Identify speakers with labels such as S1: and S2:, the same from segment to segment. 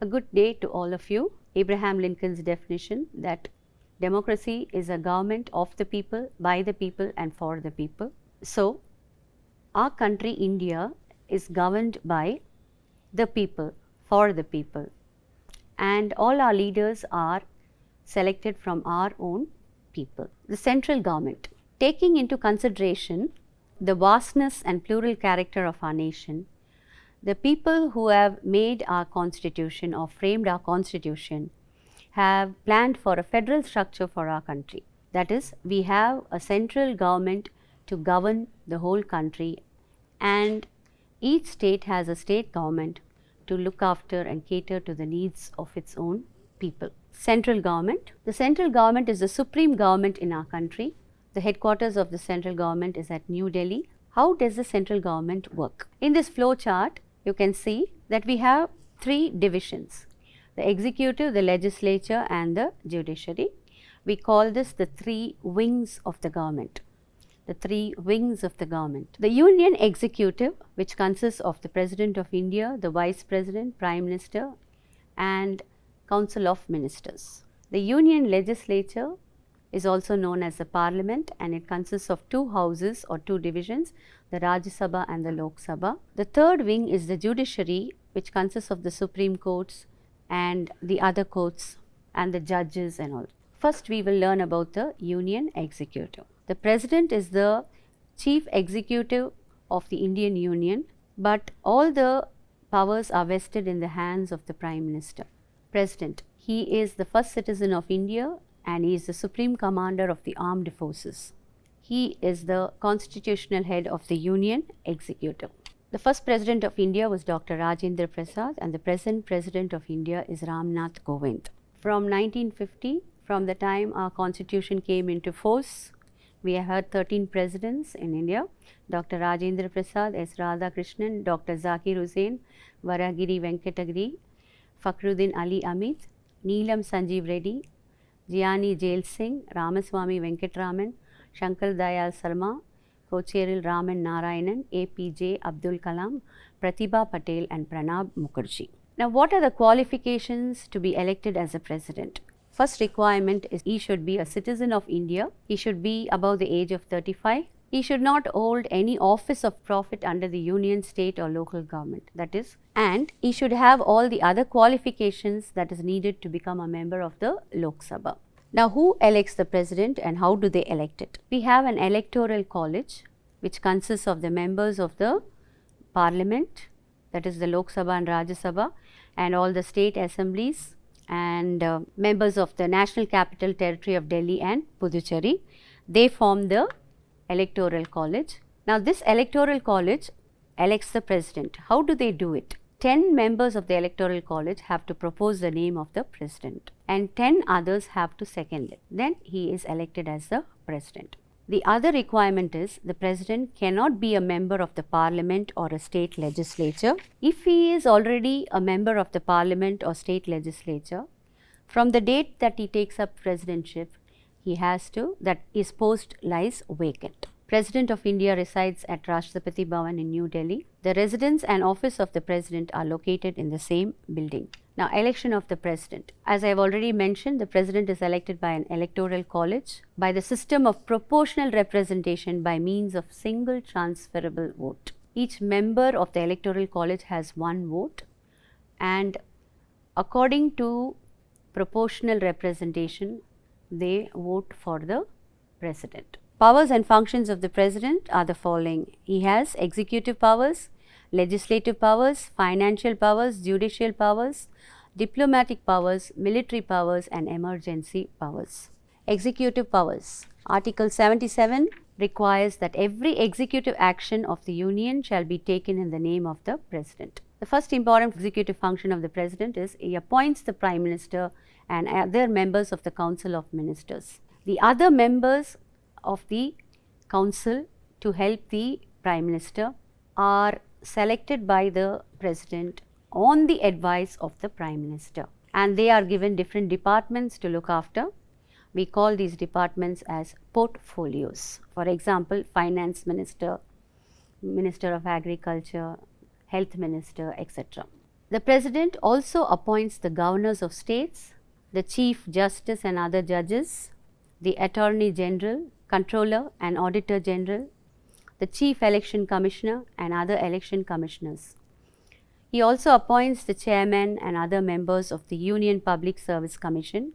S1: good day to all of you. Abraham Lincoln's definition that democracy is a government of the people, by the people and for the people. So, our country India is governed by the people, for the people, and all our leaders are selected from our own people. The central government, taking into consideration the vastness and plural character of our nation, the people who have made our constitution or framed our constitution have planned for a federal structure for our country. That is, we have a central government to govern the whole country, and each state has a state government to look after and cater to the needs of its own people. Central government. The central government is the supreme government in our country. The headquarters of the central government is at New Delhi. How does the central government work? In this flow chart, you can see that we have three divisions: the executive, the legislature and the judiciary. We call this the three wings of the government. The three wings of the government. The union executive, which consists of the President of India, the Vice President, Prime Minister and Council of Ministers. The union legislature is also known as the Parliament, and it consists of two houses or two divisions, the Rajya Sabha and the Lok Sabha. The third wing is the judiciary, which consists of the Supreme Courts and the other courts and the judges and all. First, we will learn about the union executive. The President is the chief executive of the Indian Union, but all the powers are vested in the hands of the Prime Minister. President, he is the first citizen of India and he is the supreme commander of the armed forces. He is the constitutional head of the Union executive. The first President of India was Dr. Rajendra Prasad, and the present President of India is Ramnath Kovind. From 1950, from the time our constitution came into force, we have had 13 presidents in India: Dr. Rajendra Prasad, S. Radhakrishnan, Dr. Zakir Hussain, Varagiri Venkatagiri, Fakhruddin Ali Amit, Neelam Sanjeev Reddy, Gianni Jail Singh, Ramaswamy Venkatraman, Shankar Dayal Sarma, Kocheril Raman Narayanan, APJ Abdul Kalam, Pratibha Patel and Pranab Mukherjee. Now, what are the qualifications to be elected as a president? First requirement is he should be a citizen of India. He should be above the age of 35. He should not hold any office of profit under the union, state or local government, that is, and he should have all the other qualifications that is needed to become a member of the Lok Sabha. Now, who elects the president and how do they elect it? We have an electoral college which consists of the members of the parliament, that is the Lok Sabha and Rajya Sabha, and all the state assemblies and members of the National Capital Territory of Delhi and Puducherry. They form the electoral college. Now, this electoral college elects the president. How do they do it? 10 members of the electoral college have to propose the name of the president and 10 others have to second it. Then he is elected as the president. The other requirement is the president cannot be a member of the parliament or a state legislature. If he is already a member of the parliament or state legislature, from the date that he takes up presidentship, he has to, that his post lies vacant. President of India resides at Rashtrapati Bhavan in New Delhi. The residence and office of the president are located in the same building. Now, election of the president. As I have already mentioned, the president is elected by an electoral college by the system of proportional representation by means of single transferable vote. Each member of the electoral college has one vote, and according to proportional representation, they vote for the president. Powers and functions of the president are the following. He has executive powers, legislative powers, financial powers, judicial powers, diplomatic powers, military powers and emergency powers. Executive powers. Article 77 requires that every executive action of the Union shall be taken in the name of the president. The first important executive function of the president is he appoints the Prime Minister and other members of the Council of Ministers. The other members of the Council to help the Prime Minister are selected by the President on the advice of the Prime Minister, and they are given different departments to look after. We call these departments as portfolios. For example, Finance Minister, Minister of Agriculture, Health Minister, etc. The President also appoints the governors of states, the Chief Justice and other judges, the Attorney General, Controller and Auditor General, the Chief Election Commissioner and other election commissioners. He also appoints the chairman and other members of the Union Public Service Commission,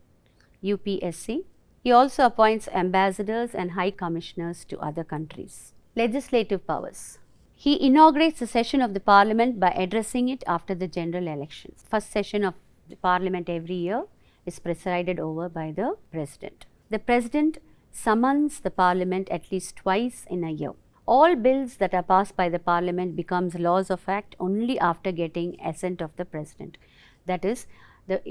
S1: UPSC. He also appoints ambassadors and high commissioners to other countries. Legislative powers. He inaugurates the session of the Parliament by addressing it after the general elections. First session of the Parliament every year is presided over by the President. The President summons the Parliament at least twice in a year. All bills that are passed by the Parliament becomes laws of fact only after getting assent of the President. That is,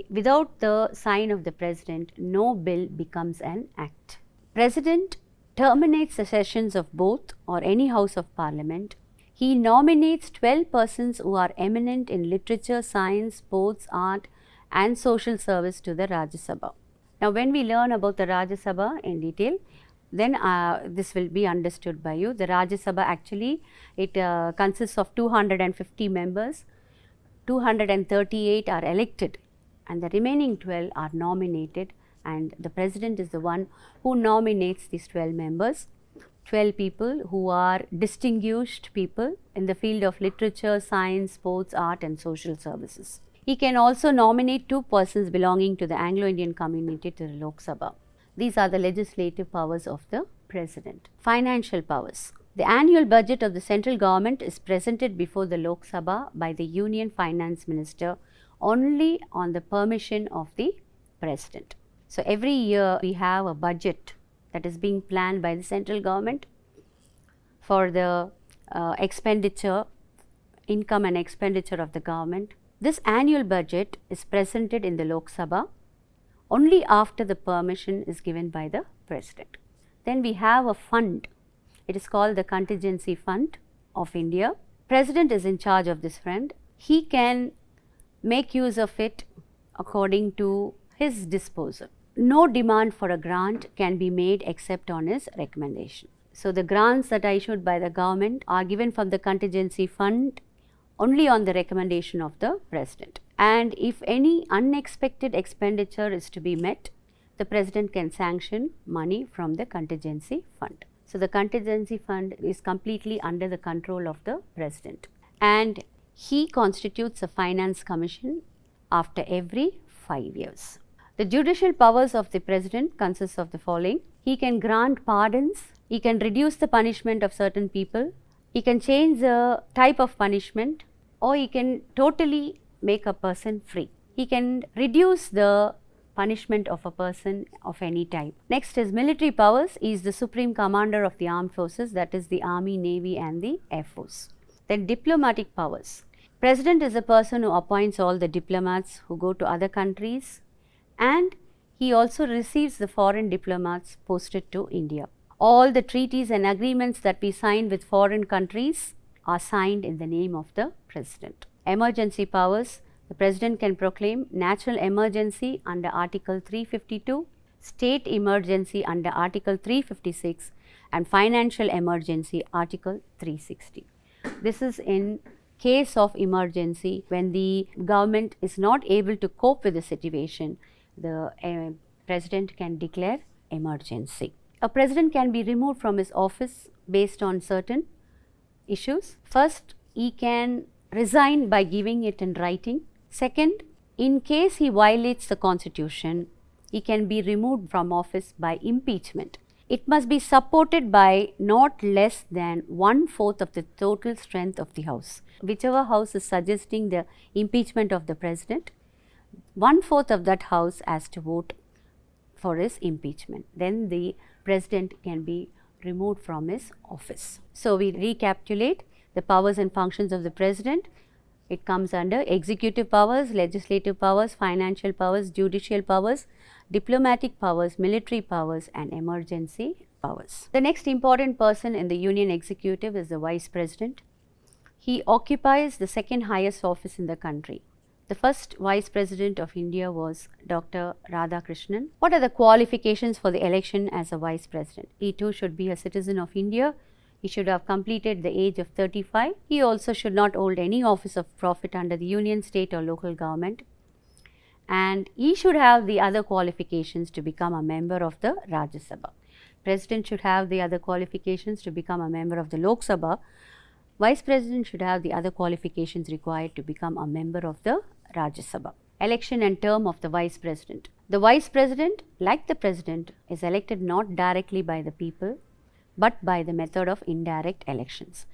S1: without the sign of the President, no bill becomes an act. President terminates the sessions of both or any House of Parliament. He nominates 12 persons who are eminent in literature, science, sports, art and social service to the Rajya Sabha. Now, when we learn about the Rajya Sabha in detail, then this will be understood by you. The Rajya Sabha actually, it consists of 250 members, 238 are elected and the remaining 12 are nominated, and the President is the one who nominates these 12 members. 12 people who are distinguished people in the field of literature, science, sports, art and social services. He can also nominate 2 persons belonging to the Anglo-Indian community to the Lok Sabha. These are the legislative powers of the President. Financial powers. The annual budget of the central government is presented before the Lok Sabha by the Union Finance Minister only on the permission of the President. So, every year we have a budget that is being planned by the central government for the expenditure, income and expenditure of the government. This annual budget is presented in the Lok Sabha only after the permission is given by the President. Then we have a fund. It is called the Contingency Fund of India. President is in charge of this fund. He can make use of it according to his disposal. No demand for a grant can be made except on his recommendation. So, the grants that are issued by the government are given from the Contingency Fund only on the recommendation of the President. And if any unexpected expenditure is to be met, the President can sanction money from the Contingency Fund. So, the Contingency Fund is completely under the control of the President, and he constitutes a Finance Commission after every 5 years. The judicial powers of the President consist of the following. He can grant pardons, he can reduce the punishment of certain people, he can change the type of punishment, or he can totally make a person free. He can reduce the punishment of a person of any type. Next is military powers. He is the supreme commander of the armed forces, that is the Army, Navy and the Air Force. Then diplomatic powers. President is a person who appoints all the diplomats who go to other countries, and he also receives the foreign diplomats posted to India. All the treaties and agreements that we sign with foreign countries are signed in the name of the President. Emergency powers. The President can proclaim national emergency under Article 352, state emergency under Article 356 and financial emergency Article 360. This is in case of emergency when the government is not able to cope with the situation. The President can declare emergency. A President can be removed from his office based on certain issues. First, he can resign by giving it in writing. Second, in case he violates the Constitution, he can be removed from office by impeachment. It must be supported by not less than 1/4 of the total strength of the House. Whichever House is suggesting the impeachment of the President, 1/4 of that House has to vote for his impeachment. Then the President can be removed from his office. So, we recapitulate the powers and functions of the President. It comes under executive powers, legislative powers, financial powers, judicial powers, diplomatic powers, military powers and emergency powers. The next important person in the Union Executive is the Vice President. He occupies the second highest office in the country. The first Vice President of India was Dr. Radhakrishnan. What are the qualifications for the election as a Vice President? He too should be a citizen of India. He should have completed the age of 35. He also should not hold any office of profit under the union, state or local government. And he should have the other qualifications to become a member of the Rajya Sabha. President should have the other qualifications to become a member of the Lok Sabha. Vice President should have the other qualifications required to become a member of the Rajya Sabha. Election and term of the Vice President. The Vice President, like the President, is elected not directly by the people, but by the method of indirect elections.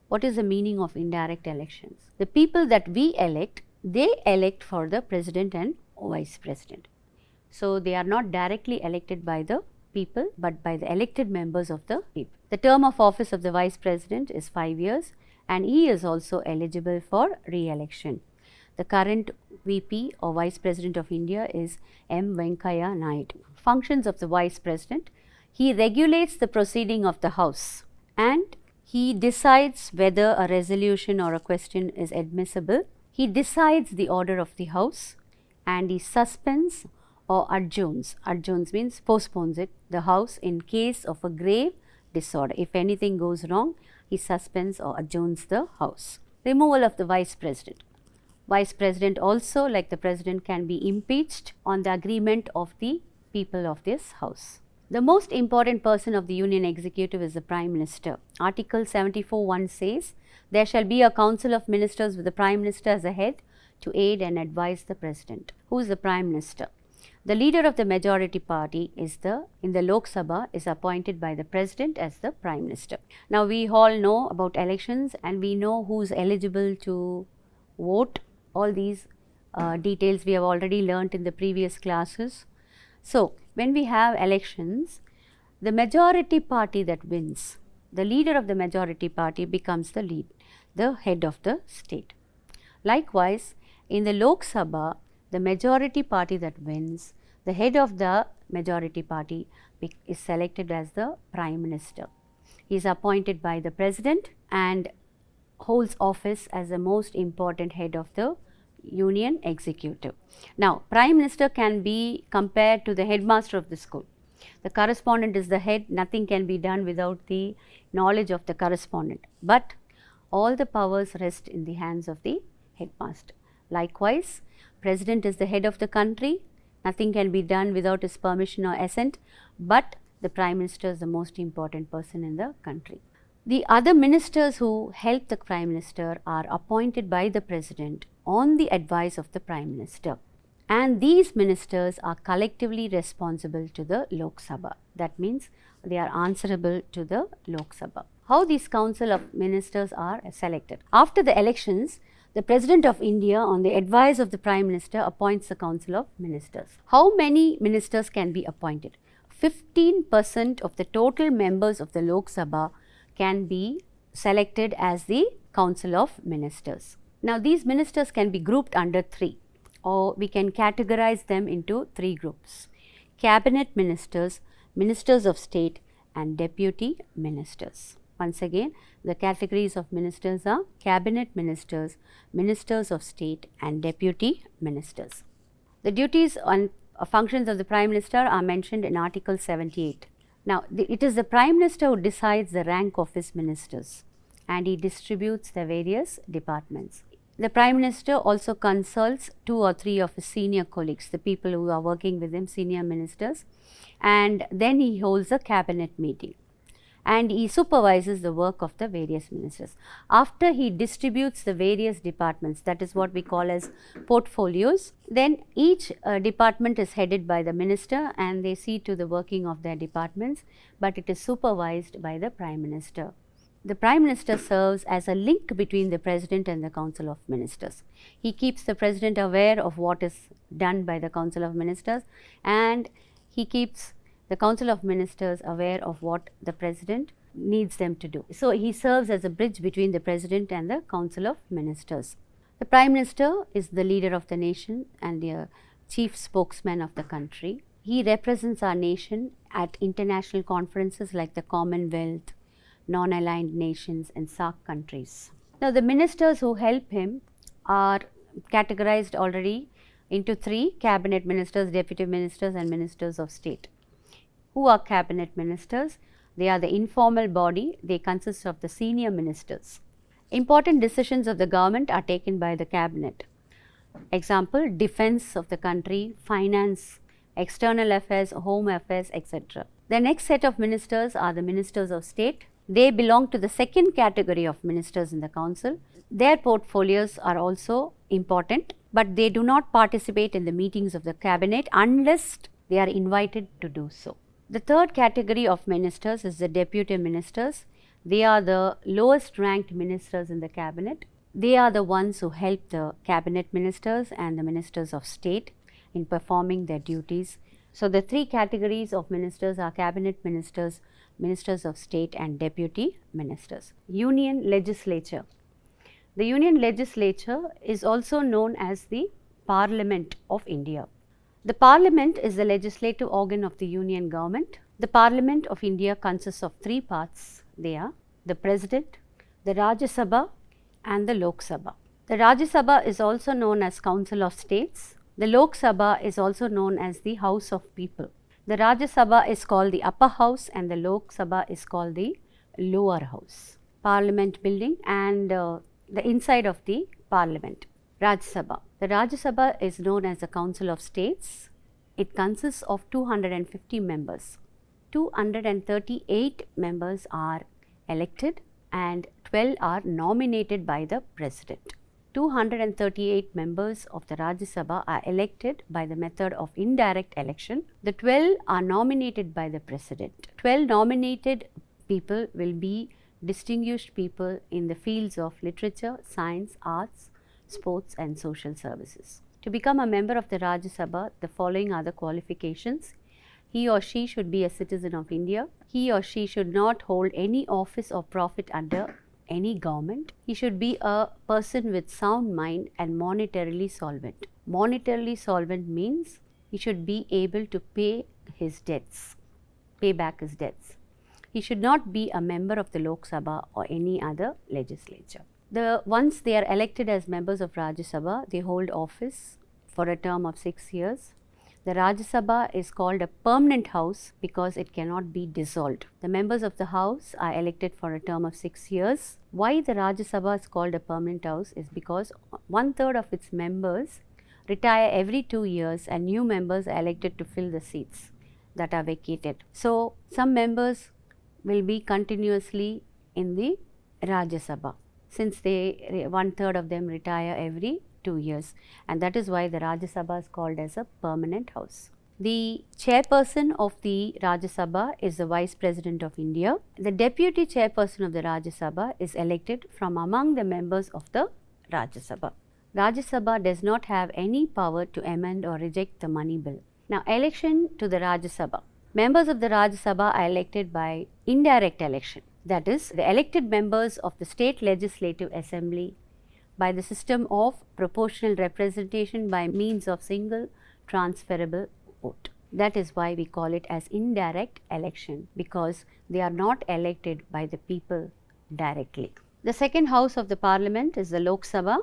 S1: What is the meaning of indirect elections? The people that we elect, they elect for the President and Vice President. So, they are not directly elected by the people, but by the elected members of the people. The term of office of the Vice President is 5 years, and he is also eligible for re-election. The current VP or Vice President of India is M. Venkaiah Naidu. Functions of the Vice President: he regulates the proceeding of the House, and he decides whether a resolution or a question is admissible. He decides the order of the House, and he suspends or adjourns. Adjourns means postpones it, the House, in case of a grave disorder. If anything goes wrong, he suspends or adjourns the House. Removal of the Vice President. Vice President also, like the President, can be impeached on the agreement of the people of this House. The most important person of the Union Executive is the Prime Minister. Article 74(1) says, there shall be a council of ministers with the Prime Minister as a head to aid and advise the President. Who is the Prime Minister? The leader of the majority party is in the Lok Sabha is appointed by the President as the Prime Minister. Now, we all know about elections, and we know who is eligible to vote. All these details we have already learnt in the previous classes. So, when we have elections, the majority party that wins, the leader of the majority party becomes the head of the state. Likewise, in the Lok Sabha, the majority party that wins, the head of the majority party is selected as the Prime Minister. He is appointed by the President and holds office as the most important head of the Union Executive. Now, Prime Minister can be compared to the headmaster of the school. The correspondent is the head. Nothing can be done without the knowledge of the correspondent, but all the powers rest in the hands of the headmaster. Likewise, President is the head of the country. Nothing can be done without his permission or assent, but the Prime Minister is the most important person in the country. The other ministers who help the Prime Minister are appointed by the President on the advice of the Prime Minister, and these ministers are collectively responsible to the Lok Sabha. That means they are answerable to the Lok Sabha. How these council of ministers are selected? After the elections, the President of India, on the advice of the Prime Minister, appoints the council of ministers. How many ministers can be appointed? 15% of the total members of the Lok Sabha can be selected as the council of ministers. Now, these ministers can be grouped under 3, or we can categorize them into 3 groups: cabinet ministers, ministers of state, and deputy ministers. Once again, the categories of ministers are cabinet ministers, ministers of state, and deputy ministers. The duties and functions of the Prime Minister are mentioned in Article 78. Now, it is the Prime Minister who decides the rank of his ministers, and he distributes the various departments. The Prime Minister also consults 2 or 3 of his senior colleagues, the people who are working with him, senior ministers, and then he holds a cabinet meeting, and he supervises the work of the various ministers. After he distributes the various departments, that is what we call as portfolios, then each department is headed by the minister, and they see to the working of their departments, but it is supervised by the Prime Minister. The Prime Minister serves as a link between the President and the Council of Ministers. He keeps the President aware of what is done by the Council of Ministers, and he keeps the Council of Ministers aware of what the President needs them to do. So, he serves as a bridge between the President and the Council of Ministers. The Prime Minister is the leader of the nation and the chief spokesman of the country. He represents our nation at international conferences like the Commonwealth, non-aligned nations, and SAARC countries. Now, the ministers who help him are categorized already into 3: cabinet ministers, deputy ministers, and ministers of state. Who are cabinet ministers? They are the informal body. They consist of the senior ministers. Important decisions of the government are taken by the cabinet. Example, defense of the country, finance, external affairs, home affairs, etc. The next set of ministers are the ministers of state. They belong to the second category of ministers in the council. Their portfolios are also important, but they do not participate in the meetings of the cabinet unless they are invited to do so. The third category of ministers is the deputy ministers. They are the lowest ranked ministers in the cabinet. They are the ones who help the cabinet ministers and the ministers of state in performing their duties. So, the three categories of ministers are cabinet ministers, ministers of state and deputy ministers. Union legislature. The union legislature is also known as the Parliament of India. The Parliament is the legislative organ of the union government. The Parliament of India consists of three parts. They are the President, the Rajya Sabha and the Lok Sabha. The Rajya Sabha is also known as Council of States. The Lok Sabha is also known as the House of People. The Rajya Sabha is called the upper house and the Lok Sabha is called the lower house. Parliament building and the inside of the Parliament. Rajya Sabha. The Rajya Sabha is known as the Council of States. It consists of 250 members. 238 members are elected and 12 are nominated by the President. 238 members of the Rajya Sabha are elected by the method of indirect election. The 12 are nominated by the President. 12 nominated people will be distinguished people in the fields of literature, science, arts, sports and social services. To become a member of the Rajya Sabha, the following are the qualifications. He or she should be a citizen of India. He or she should not hold any office or profit under any government. He should be a person with sound mind and monetarily solvent. Monetarily solvent means he should be able to pay his debts, pay back his debts. He should not be a member of the Lok Sabha or any other legislature. Once they are elected as members of Rajya Sabha, they hold office for a term of 6 years. The Rajya Sabha is called a permanent house because it cannot be dissolved. The members of the house are elected for a term of 6 years. Why the Rajya Sabha is called a permanent house is because 1/3 of its members retire every 2 years and new members are elected to fill the seats that are vacated. So, some members will be continuously in the Rajya Sabha since 1/3 of them retire every 2 years, and that is why the Rajya Sabha is called as a permanent house. The chairperson of the Rajya Sabha is the Vice President of India. The deputy chairperson of the Rajya Sabha is elected from among the members of the Rajya Sabha. Rajya Sabha does not have any power to amend or reject the money bill. Now, election to the Rajya Sabha. Members of the Rajya Sabha are elected by indirect election. That is, the elected members of the State Legislative Assembly by the system of proportional representation by means of single transferable vote. That is why we call it as indirect election, because they are not elected by the people directly. The second house of the Parliament is the Lok Sabha.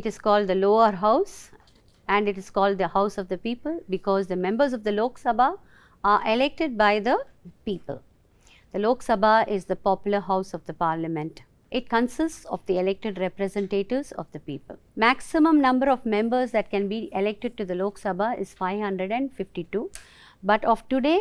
S1: It is called the lower house and it is called the House of the People because the members of the Lok Sabha are elected by the people. The Lok Sabha is the popular house of the Parliament. It consists of the elected representatives of the people. Maximum number of members that can be elected to the Lok Sabha is 552, but of today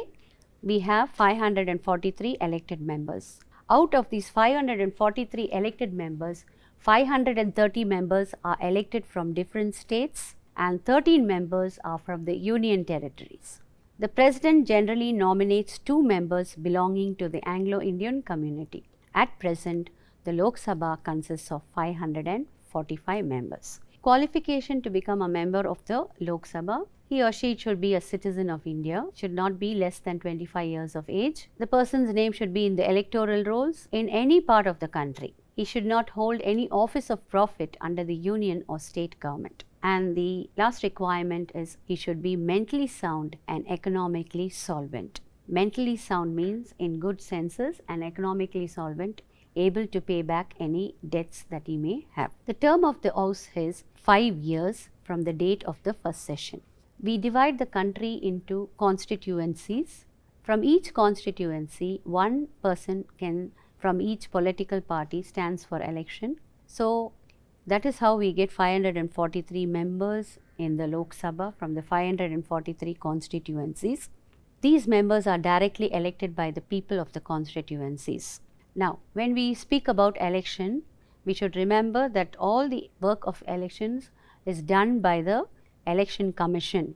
S1: we have 543 elected members. Out of these 543 elected members, 530 members are elected from different states and 13 members are from the union territories. The President generally nominates 2 members belonging to the Anglo-Indian community. At present, the Lok Sabha consists of 545 members. Qualification to become a member of the Lok Sabha: he or she should be a citizen of India, should not be less than 25 years of age. The person's name should be in the electoral rolls in any part of the country. He should not hold any office of profit under the union or state government. And the last requirement is he should be mentally sound and economically solvent. Mentally sound means in good senses, and economically solvent, able to pay back any debts that he may have. The term of the House is 5 years from the date of the first session. We divide the country into constituencies. From each constituency, one person from each political party stands for election. So that is how we get 543 members in the Lok Sabha from the 543 constituencies. These members are directly elected by the people of the constituencies. Now, when we speak about election, we should remember that all the work of elections is done by the Election Commission,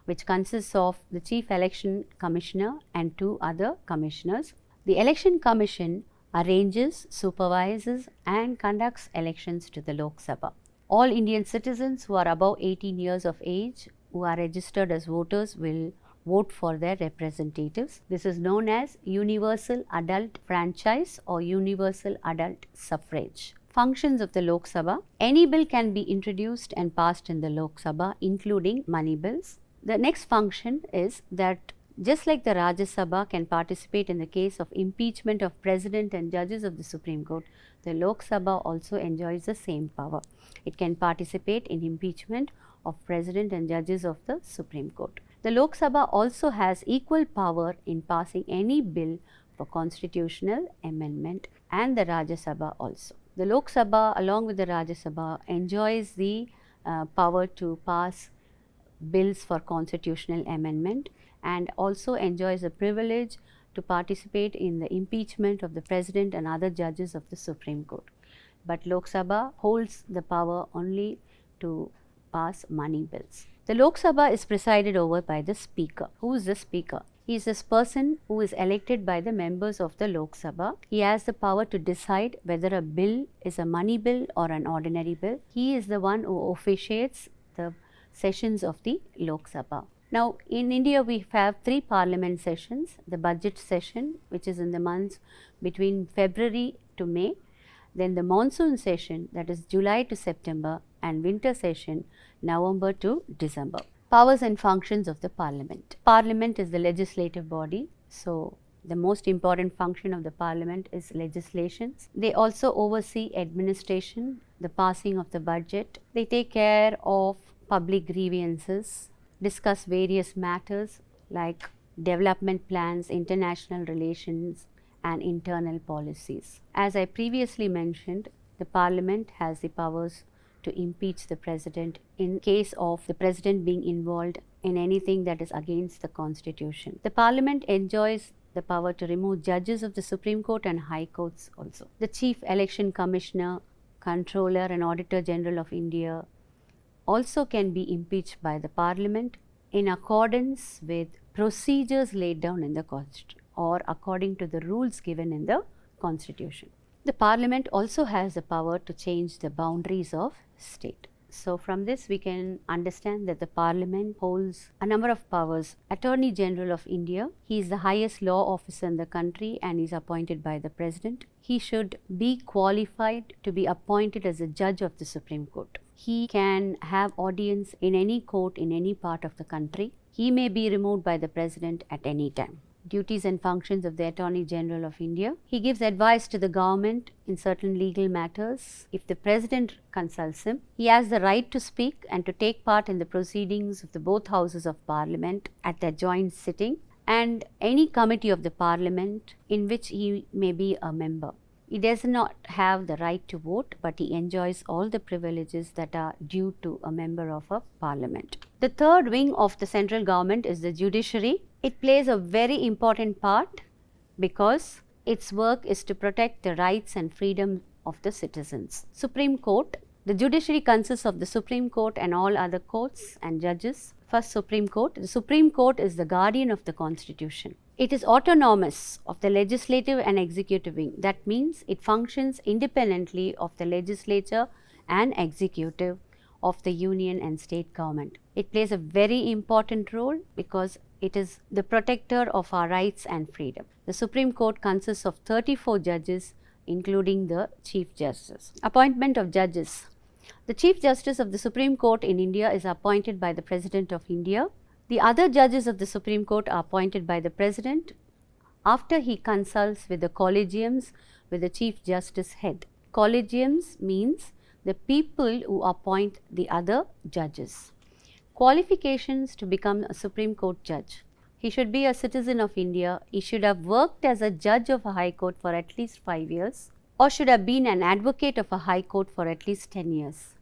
S1: which consists of the Chief Election Commissioner and 2 other commissioners. The Election Commission arranges, supervises and conducts elections to the Lok Sabha. All Indian citizens who are above 18 years of age who are registered as voters will vote for their representatives. This is known as Universal Adult Franchise or Universal Adult Suffrage. Functions of the Lok Sabha. Any bill can be introduced and passed in the Lok Sabha, including money bills. The next function is that just like the Rajya Sabha can participate in the case of impeachment of President and judges of the Supreme Court, the Lok Sabha also enjoys the same power. It can participate in impeachment of President and judges of the Supreme Court. The Lok Sabha also has equal power in passing any bill for constitutional amendment, and the Rajya Sabha also. The Lok Sabha along with the Rajya Sabha enjoys the power to pass bills for constitutional amendment and also enjoys the privilege to participate in the impeachment of the President and other judges of the Supreme Court. But Lok Sabha holds the power only to pass money bills. The Lok Sabha is presided over by the Speaker. Who is the Speaker? He is this person who is elected by the members of the Lok Sabha. He has the power to decide whether a bill is a money bill or an ordinary bill. He is the one who officiates the sessions of the Lok Sabha. Now, in India, we have 3 parliament sessions: the budget session, which is in the months between February to May, then the monsoon session, that is July to September, and winter session, November to December. Powers and functions of the Parliament. Parliament is the legislative body, so the most important function of the Parliament is legislations. They also oversee administration, the passing of the budget. They take care of public grievances, discuss various matters like development plans, international relations and internal policies. As I previously mentioned, the Parliament has the powers to impeach the President in case of the President being involved in anything that is against the Constitution. The Parliament enjoys the power to remove judges of the Supreme Court and High Courts also. The Chief Election Commissioner, Controller and Auditor General of India also can be impeached by the Parliament in accordance with procedures laid down in the Constitution or according to the rules given in the Constitution. The Parliament also has the power to change the boundaries of state. So from this we can understand that the Parliament holds a number of powers. Attorney General of India, he is the highest law officer in the country and is appointed by the President. He should be qualified to be appointed as a judge of the Supreme Court. He can have audience in any court in any part of the country. He may be removed by the President at any time. Duties and functions of the Attorney General of India. He gives advice to the government in certain legal matters. If the President consults him, he has the right to speak and to take part in the proceedings of the both houses of Parliament at their joint sitting and any committee of the Parliament in which he may be a member. He does not have the right to vote, but he enjoys all the privileges that are due to a member of a Parliament. The third wing of the central government is the judiciary. It plays a very important part because its work is to protect the rights and freedom of the citizens. Supreme Court. The judiciary consists of the Supreme Court and all other courts and judges. First, Supreme Court. The Supreme Court is the guardian of the Constitution. It is autonomous of the legislative and executive wing. That means it functions independently of the legislature and executive of the union and state government. It plays a very important role because it is the protector of our rights and freedom. The Supreme Court consists of 34 judges, including the Chief Justice. Appointment of judges. The Chief Justice of the Supreme Court in India is appointed by the President of India. The other judges of the Supreme Court are appointed by the President after he consults with the collegiums with the Chief Justice head. Collegiums means the people who appoint the other judges. Qualifications to become a Supreme Court judge. He should be a citizen of India. He should have worked as a judge of a high court for at least 5 years, or should have been an advocate of a high court for at least 10 years.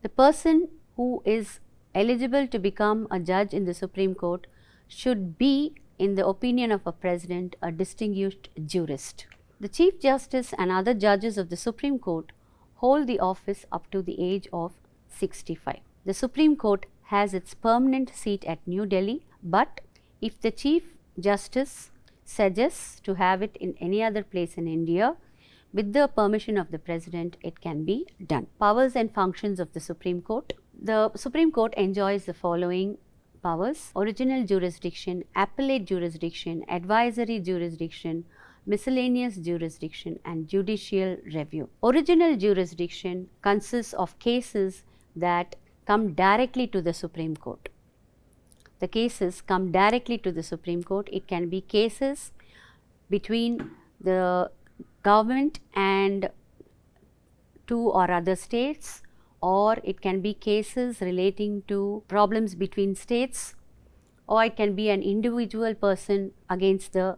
S1: The person who is eligible to become a judge in the Supreme Court should be, in the opinion of a president, a distinguished jurist. The Chief Justice and other judges of the Supreme Court hold the office up to the age of 65. The Supreme Court has its permanent seat at New Delhi, but if the Chief Justice suggests to have it in any other place in India, with the permission of the President, it can be done. Powers and functions of the Supreme Court. The Supreme Court enjoys the following powers: original jurisdiction, appellate jurisdiction, advisory jurisdiction, miscellaneous jurisdiction, and judicial review. Original jurisdiction consists of cases that come directly to the Supreme Court. The cases come directly to the Supreme Court. It can be cases between the government and two or other states, or it can be cases relating to problems between states, or it can be an individual person against the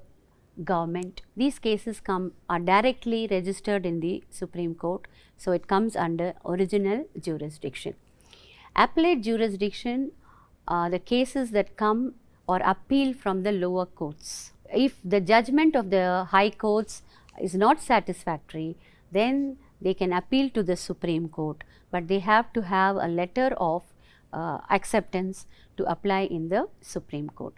S1: government. These cases are directly registered in the Supreme Court, so it comes under original jurisdiction. Appellate jurisdiction are the cases that come or appeal from the lower courts. If the judgment of the high courts is not satisfactory, then they can appeal to the Supreme Court, but they have to have a letter of acceptance to apply in the Supreme Court.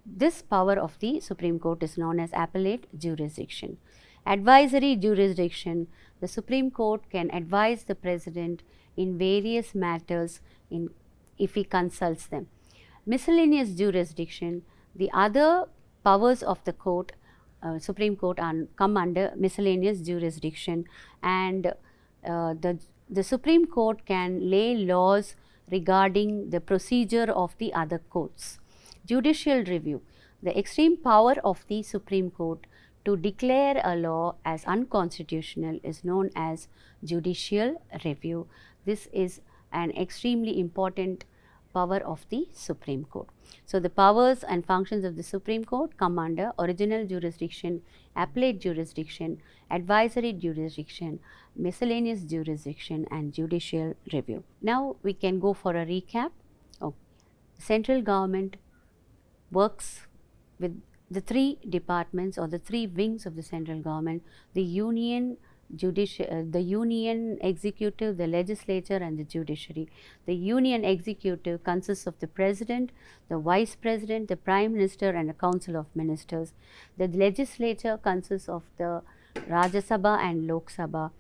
S1: This power of the Supreme Court is known as appellate jurisdiction. Advisory jurisdiction: the Supreme Court can advise the President in various matters if he consults them. Miscellaneous jurisdiction: the other powers of the court, Supreme Court, come under miscellaneous jurisdiction, and the Supreme Court can lay laws regarding the procedure of the other courts. Judicial review: the extreme power of the Supreme Court to declare a law as unconstitutional is known as judicial review. This is an extremely important power of the Supreme Court. So, the powers and functions of the Supreme Court come under original jurisdiction, appellate jurisdiction, advisory jurisdiction, miscellaneous jurisdiction, and judicial review. Now, we can go for a recap. Central government works with the three departments or the three wings of the central government: the union executive, the legislature, and the judiciary. The union executive consists of the president, the vice president, the prime minister, and a council of ministers. The legislature consists of the Rajya Sabha and Lok Sabha.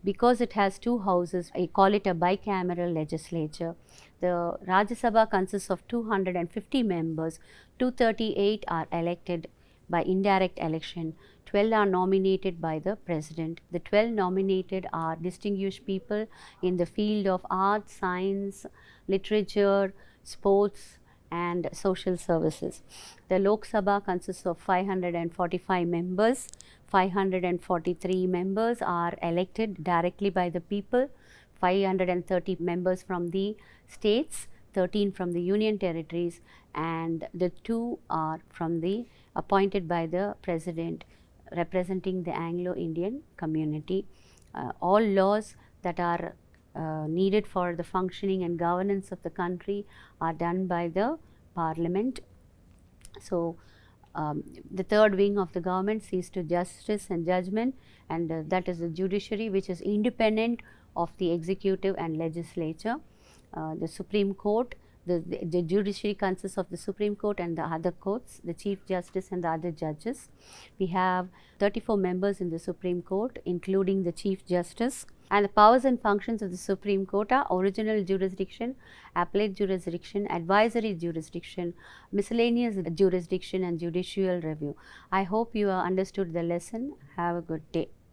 S1: Because it has two houses, I call it a bicameral legislature. The Rajya Sabha consists of 250 members. 238 are elected by indirect election. 12 are nominated by the president. The 12 nominated are distinguished people in the field of art, science, literature, sports, and social services. The Lok Sabha consists of 545 members. 543 members are elected directly by the people. 530 members from the states, 13 from the union territories, and the 2 are from the appointed by the president, representing the Anglo-Indian community. All laws that are needed for the functioning and governance of the country are done by the Parliament. So, the third wing of the government sees to justice and judgment, and that is the judiciary, which is independent of the executive and legislature. The Supreme Court, the judiciary consists of the Supreme Court and the other courts, the Chief Justice and the other judges. We have 34 members in the Supreme Court, including the Chief Justice. And the powers and functions of the Supreme Court are original jurisdiction, appellate jurisdiction, advisory jurisdiction, miscellaneous jurisdiction, and judicial review. I hope you have understood the lesson. Have a good day.